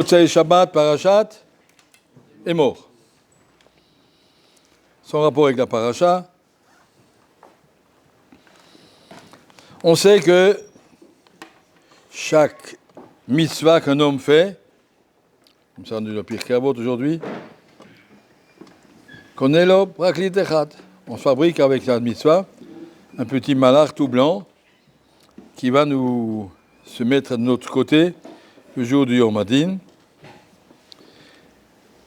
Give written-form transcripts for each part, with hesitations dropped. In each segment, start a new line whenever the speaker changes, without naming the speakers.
Motzei Shabbat, Parashat, est mort. Son rapport avec la Parasha. On sait que chaque mitzvah qu'un homme fait, comme ça on dit le Pirkei Avot aujourd'hui, connaît le Praklit Echad. On fabrique avec la mitzvah un petit malach tout blanc qui va nous se mettre de notre côté le jour du Yom Hadin.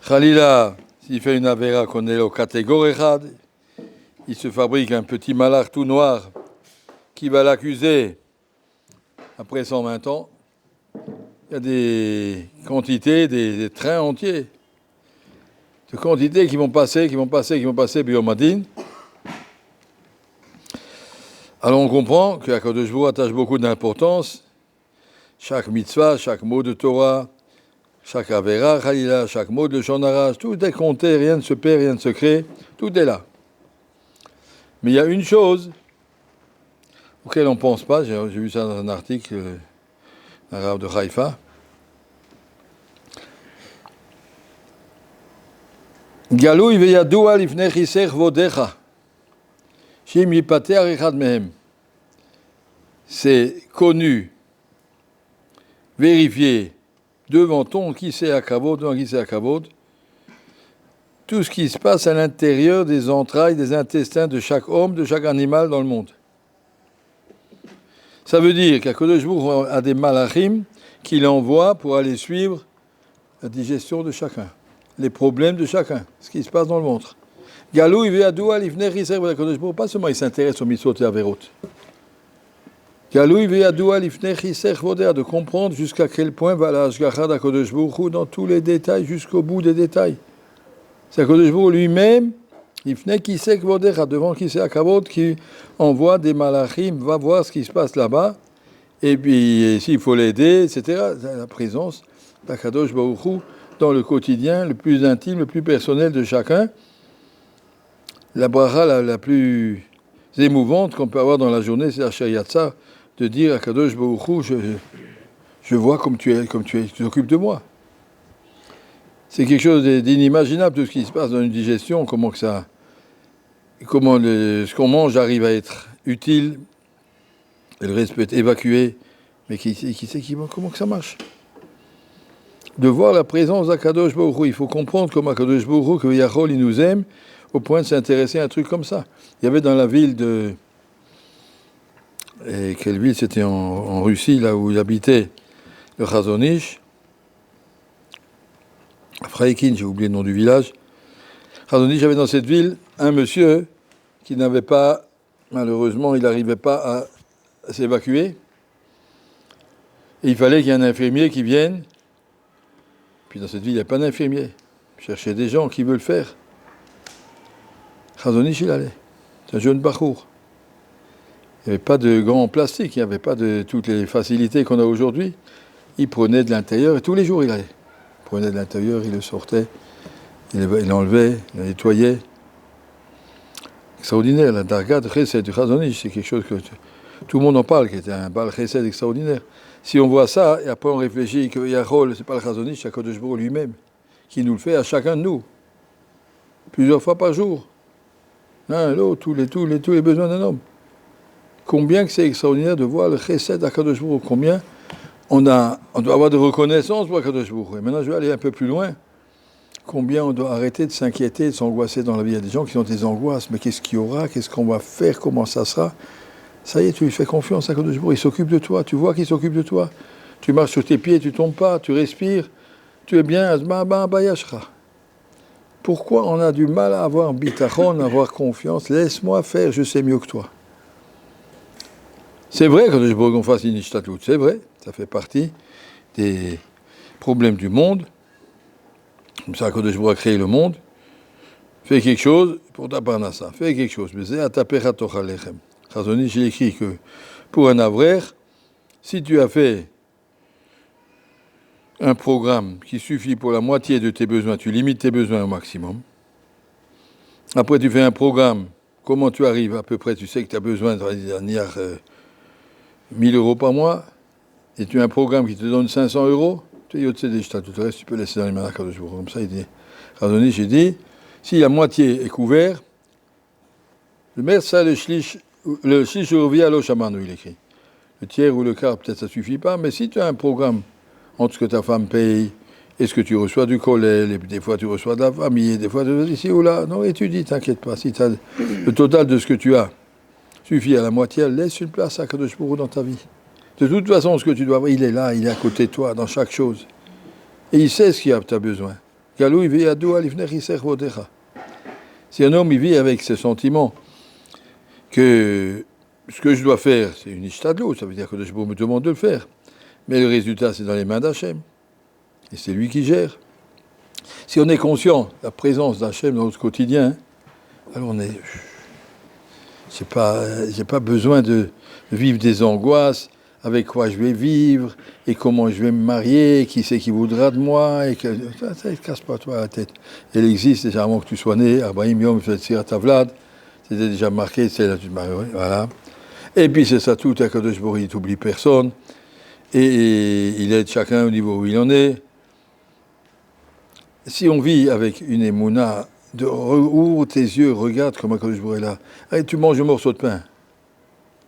Khalila, s'il fait une avéra qu'on est au catégore Echad, il se fabrique un petit malach tout noir qui va l'accuser après 120 ans. Il y a des quantités, des trains entiers de quantités qui vont passer, puis Yom Hadin. Alors on comprend que Akadosh Baruch Hu attache beaucoup d'importance. Chaque mitzvah, chaque mot de Torah, chaque avéra, Khalila, chaque mot de Lashon Hara, tout est compté, rien ne se perd, rien ne se crée, tout est là. Mais il y a une chose auquel on ne pense pas, j'ai vu ça dans un article d'un rabbin de Haïfa. Galui veyadua lifnei chisech vodecha, shim yipater echad mehem. C'est connu, vérifié, devant ton qui c'est à Kavod, devant qui c'est à Kavod, tout ce qui se passe à l'intérieur des entrailles, des intestins de chaque homme, de chaque animal dans le monde. Ça veut dire qu'Akadosh Baruch Hu a des malachim qu'il envoie pour aller suivre la digestion de chacun, les problèmes de chacun, ce qui se passe dans le ventre. Galou, pas seulement il s'intéresse aux mitzvot et averot. Galou, de comprendre jusqu'à quel point va la Hashgacha d'Akadosh Baruch Hu dans tous les détails, jusqu'au bout des détails. C'est Akadosh Baruch Hu lui-même, devant qui c'est Akavod, qui envoie des malachim, va voir ce qui se passe là-bas, et puis s'il faut l'aider, etc. La présence d'Akadosh Baruch Hu dans le quotidien, le plus intime, le plus personnel de chacun. La bracha la plus émouvante qu'on peut avoir dans la journée, c'est la Shayatsa, de dire à Akadosh Baruch Hu, je vois comme tu t'occupes de moi. C'est quelque chose d'inimaginable, tout ce qui se passe dans une digestion, ce qu'on mange arrive à être utile, et le reste peut être évacué, mais comment que ça marche? De voir la présence d'Akadosh Baruch Hu, il faut comprendre comme Akadosh Baruch Hu, que Yachol, il nous aime, au point de s'intéresser à un truc comme ça. Il y avait dans la ville de... Et quelle ville? C'était en Russie, là où il habitait le Chazon Ish, Freikin, j'ai oublié le nom du village. Chazon Ish avait dans cette ville un monsieur qui n'avait pas, malheureusement, il n'arrivait pas à s'évacuer. Et il fallait qu'il y ait un infirmier qui vienne. Puis dans cette ville, il n'y a pas d'infirmier. Chercher des gens qui veulent le faire. Chazon Ish, il allait. C'est un jeune bachour. Il n'y avait pas de gants en plastique, il n'y avait pas de toutes les facilités qu'on a aujourd'hui. Il prenait de l'intérieur et tous les jours il allait. Il prenait de l'intérieur, il le sortait, il l'enlevait, il le nettoyait. Extraordinaire, la darga de Chesed du Chazon Ish, c'est quelque chose que tout le monde en parle, qui était un bal Chesed extraordinaire. Si on voit ça, et après on réfléchit que Yachol, c'est pas le Chazon Ish, c'est Akadosh Baruch Hu lui-même, qui nous le fait à chacun de nous, plusieurs fois par jour. L'un, l'autre, tous les besoins d'un homme. Combien que c'est extraordinaire de voir le Chesed d'Akadosh Baruch Hu, combien on doit avoir de reconnaissance pour Akadosh Baruch Hu. Et maintenant, je vais aller un peu plus loin. Combien on doit arrêter de s'inquiéter, de s'angoisser dans la vie. Il y a des gens qui ont des angoisses. Mais qu'est-ce qu'il y aura? Qu'est-ce qu'on va faire? Comment ça sera? Ça y est, tu lui fais confiance à Akadosh Baruch Hu. Il s'occupe de toi. Tu vois qu'il s'occupe de toi. Tu marches sur tes pieds, tu tombes pas, tu respires. Tu es bien. Pourquoi on a du mal à avoir bitachon, à avoir confiance? Laisse-moi faire, je sais mieux que toi. C'est vrai que je veux qu'on fasse une ishtatlut, c'est vrai, ça fait partie des problèmes du monde. Comme ça, quand je veux créer le monde, fais quelque chose pour ta parnassa, fais quelque chose. Mais c'est à ta peratoch alechem. Chazon Ish, il écrit que pour un avrer, si tu as fait un programme qui suffit pour la moitié de tes besoins, tu limites tes besoins au maximum. Après, tu fais un programme, comment tu arrives à peu près, tu sais que tu as besoin de 1000 € par mois, et tu as un programme qui te donne 500 €, Tu es Yotze des Ishtadout, tout le reste, tu peux laisser dans les mains d'Akadosh Baruch Hu. Comme ça, il dit, Razoni, j'ai dit, si la moitié est couverte, le maire, ça, le shlish revient à l'Oshamanu, il écrit. Le tiers ou le quart, peut-être ça suffit pas, mais si tu as un programme entre ce que ta femme paye et ce que tu reçois du collège, et puis des fois tu reçois de la famille, des fois tu vas ici ou là, non, étudie, t'inquiète pas. Si t'as le total de ce que tu as suffit à la moitié, laisse une place à Kadosh Baruch Hu dans ta vie. De toute façon, ce que tu dois avoir, il est là, il est à côté de toi, dans chaque chose. Et il sait ce qu'il tu as besoin. Galou, il vit à Doua, l'ifner, iser, vodecha. Si un homme, il vit avec ce sentiment que ce que je dois faire, c'est une ishtadlo, ça veut dire que Kadosh Baruch Hu me demande de le faire. Mais le résultat, c'est dans les mains d'Hachem. Et c'est lui qui gère. Si on est conscient de la présence d'Hachem dans notre quotidien, alors on est... J'ai pas besoin de vivre des angoisses, avec quoi je vais vivre, et comment je vais me marier, qui c'est qui voudra de moi, et que... Ça ne casse pas toi la tête. Elle existe déjà avant que tu sois né, Abraham Yom, Tzir Tavlad, c'était déjà marqué, c'est là tu te maries, voilà. Et puis c'est ça tout, Akadosh Baruch Hu, il t'oublie personne, et il aide chacun au niveau où il en est. Si on vit avec une émouna, ouvre tes yeux, regarde comment Akadosh Baruch Hu est là. Allez, tu manges un morceau de pain.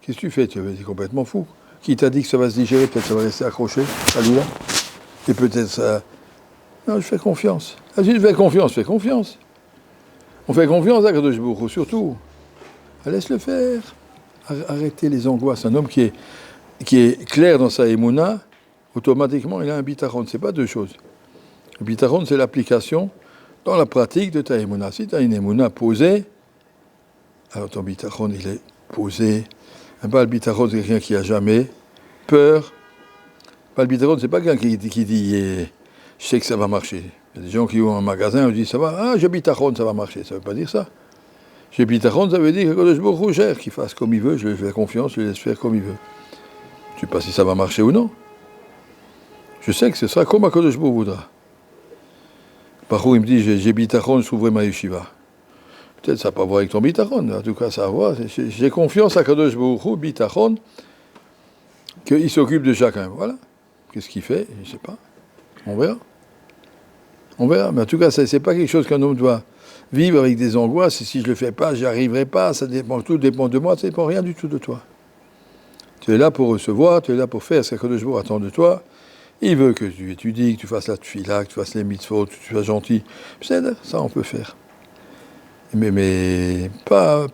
Qu'est-ce que tu fais? Tu es complètement fou. Qui t'a dit que ça va se digérer? Peut-être ça va rester accroché, celui-là. Et peut-être ça... Non, je fais confiance. Ah, si je fais confiance, fais confiance. On fait confiance à Akadosh Baruch Hu, surtout. Laisse-le faire. Arrêtez les angoisses. Un homme qui est clair dans sa émouna, automatiquement, il a un bitachon. Ce n'est pas deux choses. Le bitachon, c'est l'application dans la pratique de ta émouna. Si tu as une émouna posée, alors ton bitachon, il est posé. Un bal bitachon, c'est quelqu'un qui a jamais peur. Bal bitachon, c'est pas quelqu'un qui dit je sais que ça va marcher. Il y a des gens qui ont un magasin, ils disent ça va, j'ai bitachon, ça va marcher. Ça ne veut pas dire ça. J'ai bitachon, ça veut dire que Kadosh Baruch Hu gère, qu'il fasse comme il veut, je lui fais confiance, je lui laisse faire comme il veut. Je ne sais pas si ça va marcher ou non. Je sais que ce sera comme Kadosh Baruch Hu voudra. Par contre, il me dit, j'ai bitachon, je trouverai ma yeshiva. Peut-être ça n'a pas à voir avec ton bitachon, en tout cas ça a à voir. J'ai confiance à Kadosh Baruch Hu, bitachon, qu'il s'occupe de chacun. Voilà. Qu'est-ce qu'il fait? Je ne sais pas. On verra. On verra. Mais en tout cas, ce n'est pas quelque chose qu'un homme doit vivre avec des angoisses. Et si je ne le fais pas, j'y arriverai pas. Tout dépend de moi, ça ne dépend rien du tout de toi. Tu es là pour recevoir, tu es là pour faire ce que Kadosh Baruch Hu attend de toi. Il veut que tu étudies, que tu fasses la tefila, que tu fasses les mitzvot, que tu sois gentil. Ça, on peut faire. Mais pas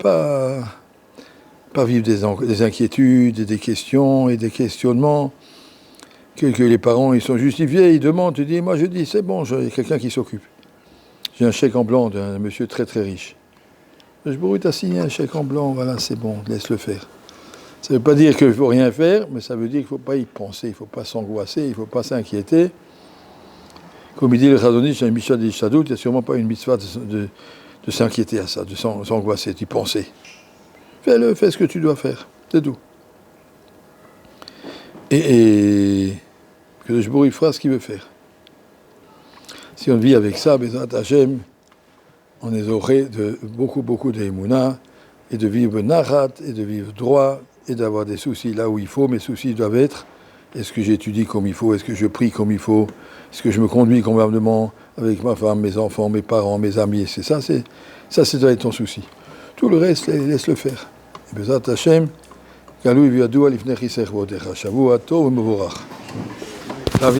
vivre des inquiétudes, et des questions et des questionnements. Que les parents, ils sont justifiés, ils demandent, tu dis, moi je dis, c'est bon, il y a quelqu'un qui s'occupe. J'ai un chèque en blanc d'un monsieur très très riche. Je pourrais t'a signé un chèque en blanc, voilà, c'est bon, laisse-le faire. Ça ne veut pas dire qu'il ne faut rien faire, mais ça veut dire qu'il ne faut pas y penser, il ne faut pas s'angoisser, il ne faut pas s'inquiéter. Comme il dit le Chazon Ish, dans le Mishnah des Ishtadout, il n'y a sûrement pas une mitzvah de s'inquiéter à ça, de s'angoisser, d'y penser. Fais-le, fais ce que tu dois faire, c'est tout. Et que le Jbour, il fera ce qu'il veut faire. Si on vit avec ça, Bezrat Hashem, on est aurait de beaucoup d'émouna, et de vivre narat, et de vivre droit, et d'avoir des soucis là où il faut. Mes soucis doivent être, est-ce que j'étudie comme il faut, est-ce que je prie comme il faut, est-ce que je me conduis convenablement avec ma femme, mes enfants, mes parents, mes amis, c'est ça, ça doit être ton souci. Tout le reste, laisse-le faire. Bezrat Hashem, Galou Yviadou Alifnech Isech Vodecha, Shavua Tov Mevorach.